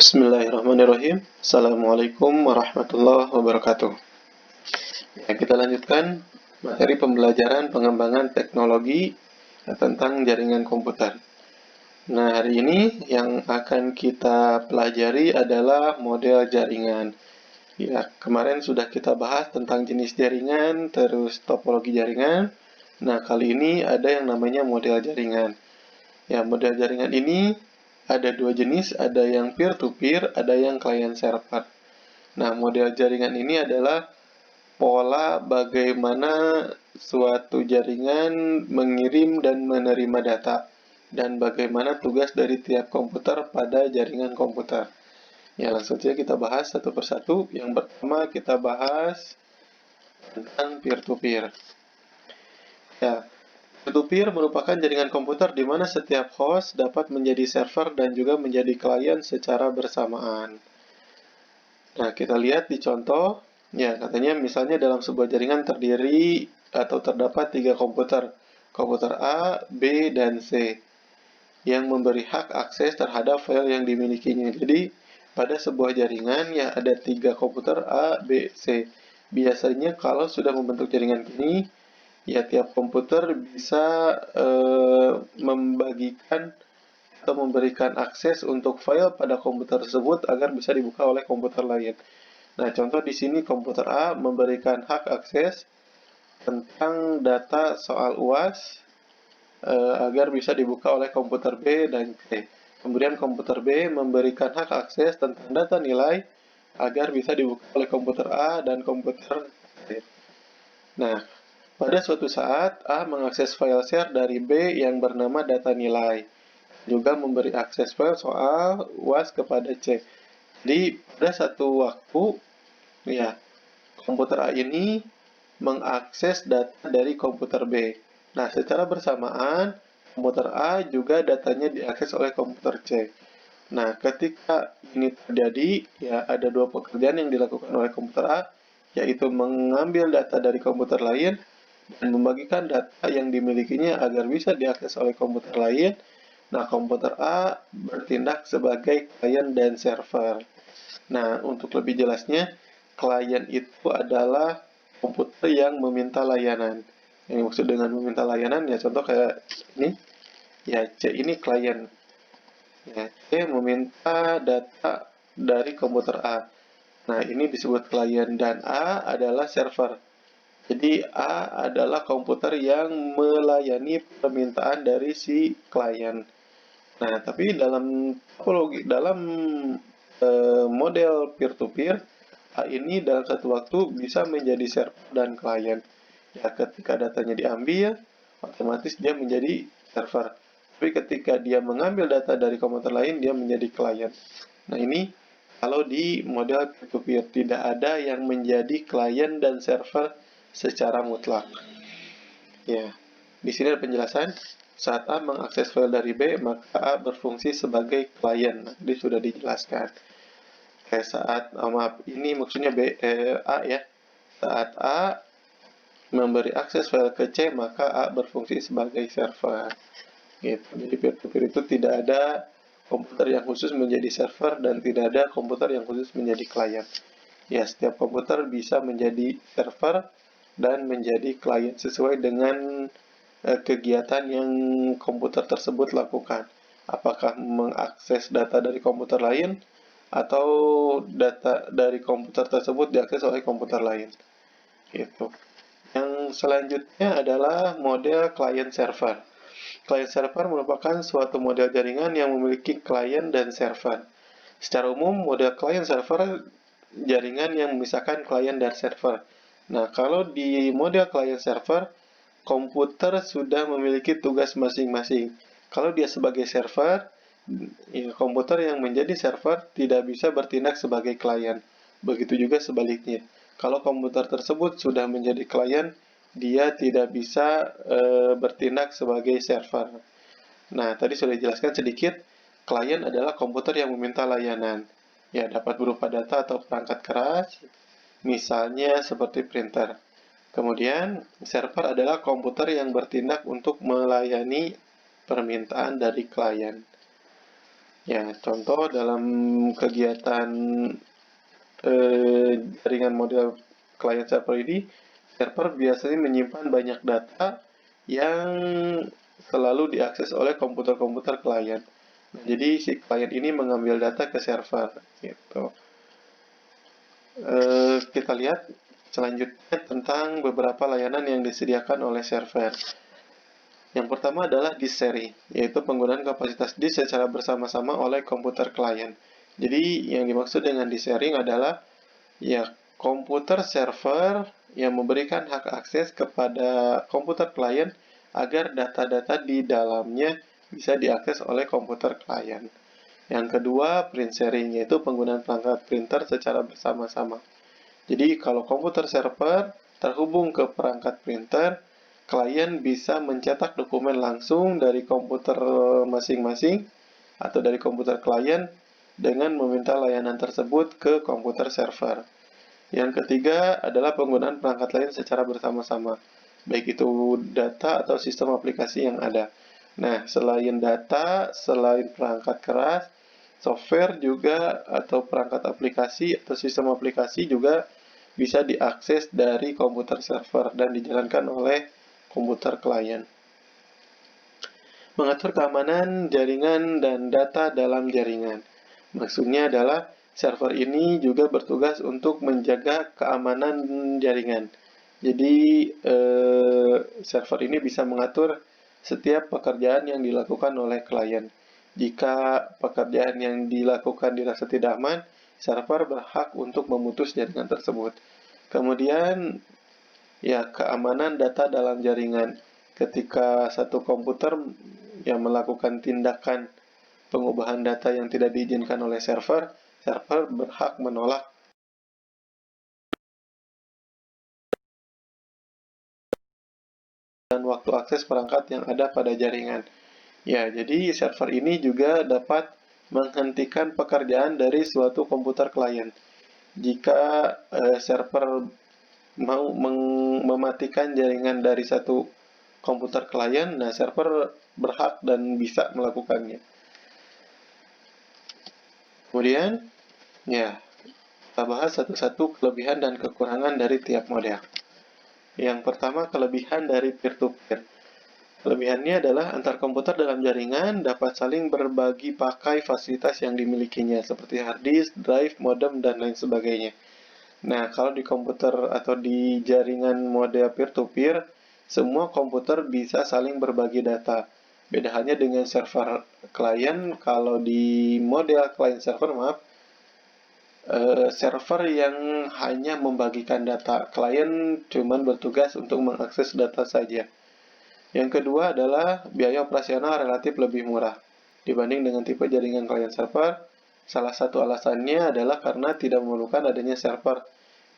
Bismillahirrahmanirrahim. Assalamualaikum warahmatullahi wabarakatuh. Ya, kita lanjutkan materi pembelajaran pengembangan teknologi tentang jaringan komputer. Nah, hari ini yang akan kita pelajari adalah model jaringan. Ya, kemarin sudah kita bahas tentang jenis jaringan, terus topologi jaringan. Nah, kali ini ada yang namanya model jaringan. Ya, model jaringan ini ada dua jenis, ada yang peer-to-peer, ada yang client server. Nah, model jaringan ini adalah pola bagaimana suatu jaringan mengirim dan menerima data, dan bagaimana tugas dari tiap komputer pada jaringan komputer. Ya, langsung saja kita bahas satu persatu. Yang pertama kita bahas tentang peer-to-peer. Ya, peer-to-peer merupakan jaringan komputer di mana setiap host dapat menjadi server dan juga menjadi klien secara bersamaan. Nah, kita lihat di contoh, ya katanya misalnya dalam sebuah jaringan terdiri atau terdapat 3 komputer, komputer A, B, dan C, yang memberi hak akses terhadap file yang dimilikinya. Jadi, pada sebuah jaringan ya ada 3 komputer A, B, C. Biasanya kalau sudah membentuk jaringan ini, ya tiap komputer bisa membagikan atau memberikan akses untuk file pada komputer tersebut agar bisa dibuka oleh komputer lain. Nah, contoh di sini komputer A memberikan hak akses tentang data soal UAS agar bisa dibuka oleh komputer B dan C. Kemudian komputer B memberikan hak akses tentang data nilai agar bisa dibuka oleh komputer A dan komputer C. Nah, pada suatu saat, A mengakses file share dari B yang bernama data nilai, juga memberi akses file soal UAS kepada C. Jadi, pada satu waktu, ya, komputer A ini mengakses data dari komputer B. Nah, secara bersamaan, komputer A juga datanya diakses oleh komputer C. Nah, ketika ini terjadi, ya ada dua pekerjaan yang dilakukan oleh komputer A, yaitu mengambil data dari komputer lain dan membagikan data yang dimilikinya agar bisa diakses oleh komputer lain. Nah, komputer A bertindak sebagai klien dan server. Nah, untuk lebih jelasnya, klien itu adalah komputer yang meminta layanan. Yang dimaksud dengan meminta layanan, ya contoh kayak ini, ya C ini klien. Ya, C meminta data dari komputer A. Nah, ini disebut klien dan A adalah server. Jadi A adalah komputer yang melayani permintaan dari si klien. Nah, tapi dalam topologi, dalam model peer-to-peer, A ini dalam satu waktu bisa menjadi server dan klien. Ya, ketika datanya diambil, otomatis dia menjadi server. Tapi ketika dia mengambil data dari komputer lain, dia menjadi klien. Nah, ini kalau di model peer-to-peer, tidak ada yang menjadi klien dan server secara mutlak. Ya, di sini ada penjelasan. Saat A mengakses file dari B, maka A berfungsi sebagai klien. Nah, ini sudah dijelaskan. Kayak saat, maaf, ini maksudnya A ya. Saat A memberi akses file ke C, maka A berfungsi sebagai server. Gitu. Jadi peer-to-peer itu tidak ada komputer yang khusus menjadi server dan tidak ada komputer yang khusus menjadi klien. Ya, setiap komputer bisa menjadi server dan menjadi klien sesuai dengan kegiatan yang komputer tersebut lakukan. Apakah mengakses data dari komputer lain atau data dari komputer tersebut diakses oleh komputer lain. Gitu. Yang selanjutnya adalah model client server. Client server merupakan suatu model jaringan yang memiliki klien dan server. Secara umum, model client server jaringan yang memisahkan klien dan server. Nah, kalau di model client server, komputer sudah memiliki tugas masing-masing. Kalau dia sebagai server, ya, komputer yang menjadi server tidak bisa bertindak sebagai klien. Begitu juga sebaliknya. Kalau komputer tersebut sudah menjadi klien, dia tidak bisa bertindak sebagai server. Nah, tadi sudah dijelaskan sedikit, klien adalah komputer yang meminta layanan. Ya, dapat berupa data atau perangkat keras, misalnya seperti printer. Kemudian, server adalah komputer yang bertindak untuk melayani permintaan dari klien. Ya, contoh dalam kegiatan jaringan model client server ini, server biasanya menyimpan banyak data yang selalu diakses oleh komputer-komputer klien. Nah, jadi si klien ini mengambil data ke server, gitu. Kita lihat selanjutnya tentang beberapa layanan yang disediakan oleh server. Yang pertama adalah disk sharing, yaitu penggunaan kapasitas disk secara bersama-sama oleh komputer klien. Jadi yang dimaksud dengan disk sharing adalah ya komputer server yang memberikan hak akses kepada komputer klien agar data-data di dalamnya bisa diakses oleh komputer klien. Yang kedua, print sharing, yaitu penggunaan perangkat printer secara bersama-sama. Jadi kalau komputer server terhubung ke perangkat printer, klien bisa mencetak dokumen langsung dari komputer masing-masing atau dari komputer klien dengan meminta layanan tersebut ke komputer server. Yang ketiga adalah penggunaan perangkat lain secara bersama-sama, baik itu data atau sistem aplikasi yang ada. Nah, selain data, selain perangkat keras, software juga atau perangkat aplikasi atau sistem aplikasi juga bisa diakses dari komputer server dan dijalankan oleh komputer klien. Mengatur keamanan jaringan dan data dalam jaringan. Maksudnya adalah server ini juga bertugas untuk menjaga keamanan jaringan. Jadi server ini bisa mengatur setiap pekerjaan yang dilakukan oleh klien. Jika pekerjaan yang dilakukan dirasa tidak aman, server berhak untuk memutus jaringan tersebut. Kemudian ya keamanan data dalam jaringan. Ketika satu komputer yang melakukan tindakan pengubahan data yang tidak diizinkan oleh server, server berhak menolak dan waktu akses perangkat yang ada pada jaringan. Ya, jadi server ini juga dapat menghentikan pekerjaan dari suatu komputer klien. Jika server mau mematikan jaringan dari satu komputer klien, nah server berhak dan bisa melakukannya. Kemudian, ya, kita bahas satu-satu kelebihan dan kekurangan dari tiap model. Yang pertama, kelebihan dari peer-to-peer. Kelebihannya adalah antar komputer dalam jaringan dapat saling berbagi pakai fasilitas yang dimilikinya, seperti hard disk, drive, modem, dan lain sebagainya. Nah, kalau di komputer atau di jaringan model peer-to-peer, semua komputer bisa saling berbagi data. Beda halnya dengan server klien, kalau di model client server, maaf, server yang hanya membagikan data. Klien cuma bertugas untuk mengakses data saja. Yang kedua adalah biaya operasional relatif lebih murah dibanding dengan tipe jaringan client server. Salah satu alasannya adalah karena tidak memerlukan adanya server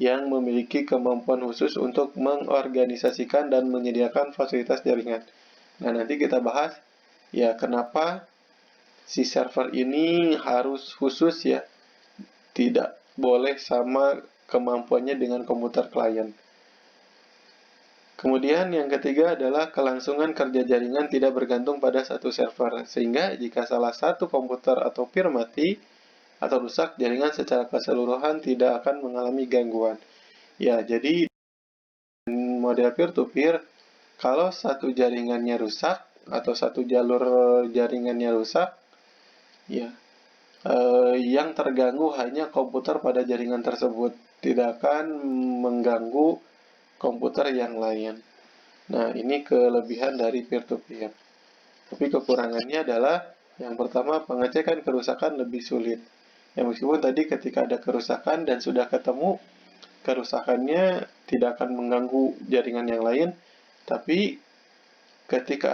yang memiliki kemampuan khusus untuk mengorganisasikan dan menyediakan fasilitas jaringan. Nah, nanti kita bahas ya kenapa si server ini harus khusus ya, tidak boleh sama kemampuannya dengan komputer klien. Kemudian yang ketiga adalah kelangsungan kerja jaringan tidak bergantung pada satu server, sehingga jika salah satu komputer atau peer mati atau rusak, jaringan secara keseluruhan tidak akan mengalami gangguan. Ya, jadi model peer-to-peer, kalau satu jaringannya rusak atau satu jalur jaringannya rusak, ya yang terganggu hanya komputer pada jaringan tersebut, tidak akan mengganggu komputer yang lain. Nah, ini kelebihan dari peer-to-peer. Tapi kekurangannya adalah yang pertama, pengecekan kerusakan lebih sulit. Ya, meskipun tadi ketika ada kerusakan dan sudah ketemu kerusakannya tidak akan mengganggu jaringan yang lain, tapi ketika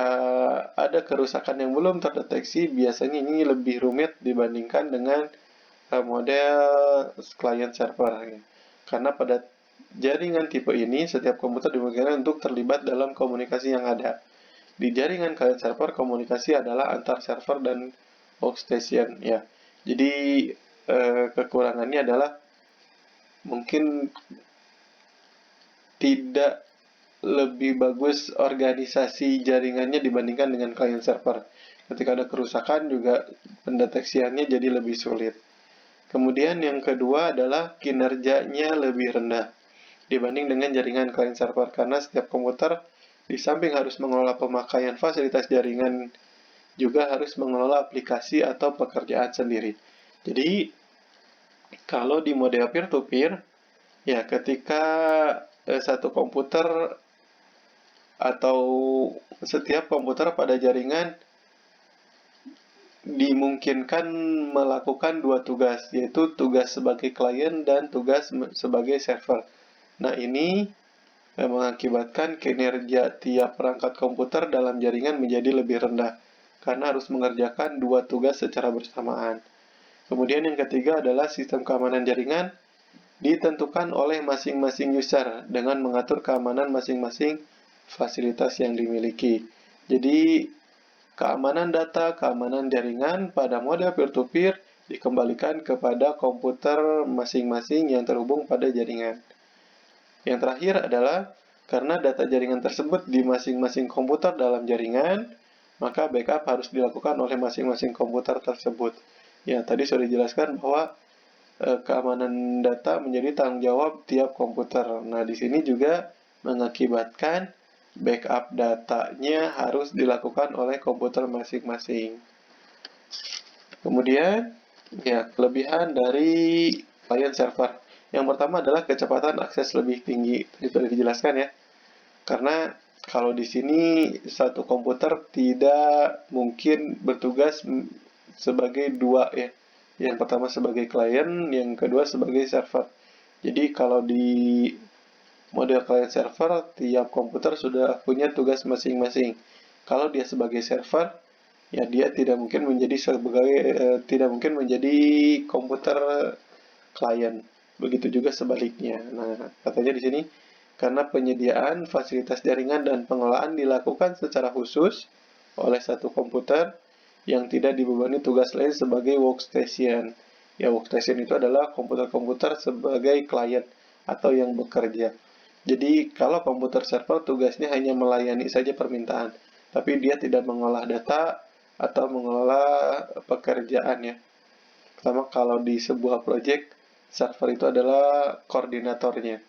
ada kerusakan yang belum terdeteksi, biasanya ini lebih rumit dibandingkan dengan model client server. Karena pada jaringan tipe ini, setiap komputer dimungkinkan untuk terlibat dalam komunikasi yang ada. Di jaringan client server, komunikasi adalah antar server dan workstation. Ya, jadi kekurangannya adalah mungkin tidak lebih bagus organisasi jaringannya dibandingkan dengan client server. ketika ada kerusakan juga pendeteksiannya jadi lebih sulit. Kemudian yang kedua adalah kinerjanya lebih rendah dibanding dengan jaringan client server, karena setiap komputer di samping harus mengelola pemakaian fasilitas jaringan juga harus mengelola aplikasi atau pekerjaan sendiri. Jadi kalau di model peer-to-peer, ya ketika satu komputer atau setiap komputer pada jaringan dimungkinkan melakukan dua tugas, yaitu tugas sebagai klien dan tugas sebagai server. Nah, ini mengakibatkan kinerja tiap perangkat komputer dalam jaringan menjadi lebih rendah, karena harus mengerjakan dua tugas secara bersamaan. Kemudian yang ketiga adalah sistem keamanan jaringan ditentukan oleh masing-masing user dengan mengatur keamanan masing-masing fasilitas yang dimiliki. Jadi, keamanan data, keamanan jaringan pada model peer-to-peer dikembalikan kepada komputer masing-masing yang terhubung pada jaringan. Yang terakhir adalah karena data jaringan tersebut di masing-masing komputer dalam jaringan, maka backup harus dilakukan oleh masing-masing komputer tersebut. Ya, tadi sudah dijelaskan bahwa keamanan data menjadi tanggung jawab tiap komputer. Nah, di sini juga mengakibatkan backup datanya harus dilakukan oleh komputer masing-masing. Kemudian, ya, kelebihan dari client server. Yang pertama adalah kecepatan akses lebih tinggi. Tadi sudah dijelaskan ya. Karena kalau di sini satu komputer tidak mungkin bertugas sebagai dua ya. Yang pertama sebagai klien, yang kedua sebagai server. Jadi kalau di model client server, tiap komputer sudah punya tugas masing-masing. Kalau dia sebagai server, ya dia tidak mungkin menjadi komputer klien. Begitu juga sebaliknya. Nah, katanya di sini karena penyediaan fasilitas jaringan dan pengelolaan dilakukan secara khusus oleh satu komputer yang tidak dibebani tugas lain sebagai workstation. Ya, workstation itu adalah komputer-komputer sebagai klien atau yang bekerja. Jadi, kalau komputer server tugasnya hanya melayani saja permintaan, tapi dia tidak mengolah data atau mengelola pekerjaan ya. Pertama, kalau di sebuah project, server itu adalah koordinatornya.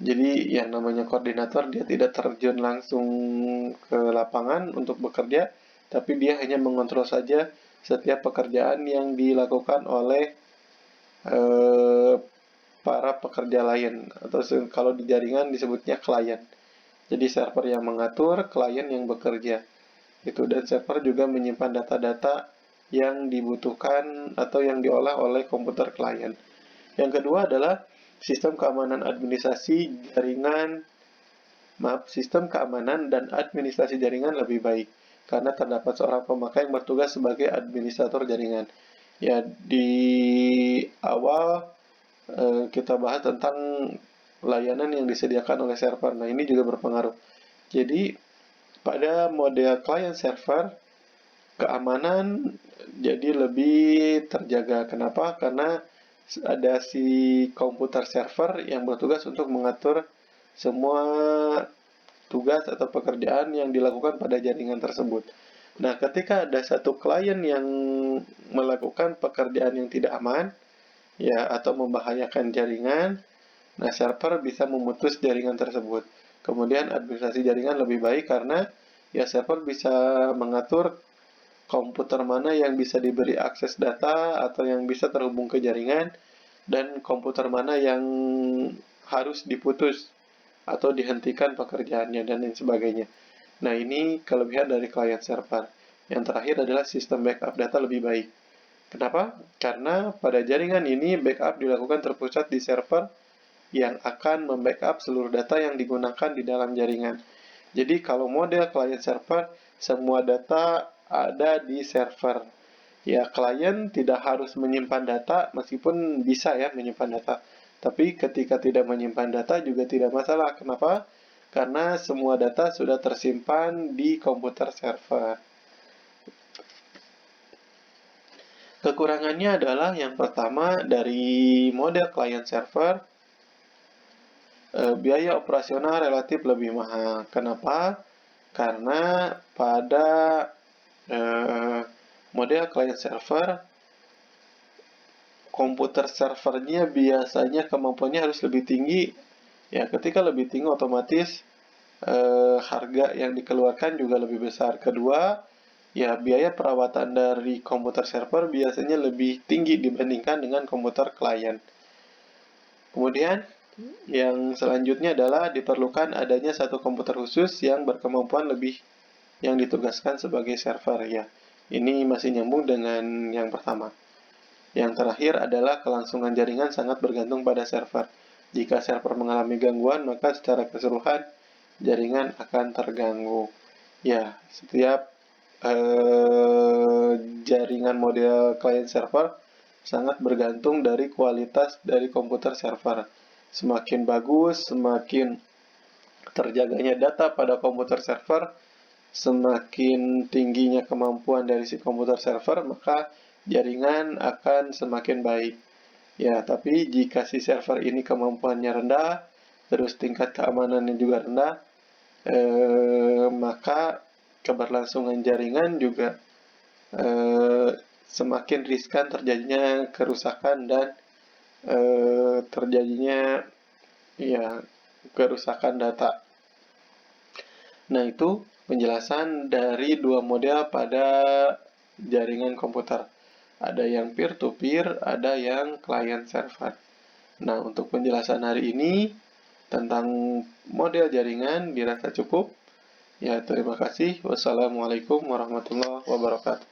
Jadi yang namanya koordinator dia tidak terjun langsung ke lapangan untuk bekerja, tapi dia hanya mengontrol saja setiap pekerjaan yang dilakukan oleh para pekerja lain, atau kalau di jaringan disebutnya klien. Jadi server yang mengatur, klien yang bekerja. Itu, dan server juga menyimpan data-data yang dibutuhkan atau yang diolah oleh komputer klien. Yang kedua adalah sistem keamanan dan administrasi jaringan lebih baik karena terdapat seorang pemakai yang bertugas sebagai administrator jaringan. Ya, di awal kita bahas tentang layanan yang disediakan oleh server. Nah, ini juga berpengaruh. Jadi, pada model client server, keamanan jadi lebih terjaga. Kenapa? Karena ada si komputer server yang bertugas untuk mengatur semua tugas atau pekerjaan yang dilakukan pada jaringan tersebut. Nah, ketika ada satu klien yang melakukan pekerjaan yang tidak aman, ya, atau membahayakan jaringan, nah server bisa memutus jaringan tersebut. Kemudian administrasi jaringan lebih baik karena ya server bisa mengatur komputer mana yang bisa diberi akses data atau yang bisa terhubung ke jaringan, dan komputer mana yang harus diputus atau dihentikan pekerjaannya, dan lain sebagainya. Nah, ini kelebihan dari client server. Yang terakhir adalah sistem backup data lebih baik. Kenapa? Karena pada jaringan ini backup dilakukan terpusat di server yang akan membackup seluruh data yang digunakan di dalam jaringan. Jadi kalau model client server, semua data ada di server. Ya, klien tidak harus menyimpan data, meskipun bisa ya menyimpan data. Tapi ketika tidak menyimpan data juga tidak masalah. Kenapa? Karena semua data sudah tersimpan di komputer server. Kekurangannya adalah yang pertama dari model client server, biaya operasional relatif lebih mahal. Kenapa? Karena pada model client server, komputer servernya biasanya kemampuannya harus lebih tinggi. Ya, ketika lebih tinggi otomatis harga yang dikeluarkan juga lebih besar. Kedua, ya biaya perawatan dari komputer server biasanya lebih tinggi dibandingkan dengan komputer klien. Kemudian, yang selanjutnya adalah diperlukan adanya satu komputer khusus yang berkemampuan lebih yang ditugaskan sebagai server ya. Ini masih nyambung dengan yang pertama. Yang terakhir adalah kelangsungan jaringan sangat bergantung pada server. Jika server mengalami gangguan, maka secara keseluruhan jaringan akan terganggu. Ya, setiap jaringan model client server sangat bergantung dari kualitas dari komputer server. Semakin bagus, semakin terjaganya data pada komputer server, semakin tingginya kemampuan dari si komputer server, maka jaringan akan semakin baik. Ya, tapi jika si server ini kemampuannya rendah, terus tingkat keamanannya juga rendah, maka keberlangsungan jaringan juga semakin riskan terjadinya kerusakan dan terjadinya ya kerusakan data. Nah, itu penjelasan dari dua model pada jaringan komputer. Ada yang peer-to-peer, ada yang client server. Nah, untuk penjelasan hari ini tentang model jaringan dirasa cukup. Ya, terima kasih. Wassalamualaikum warahmatullahi wabarakatuh.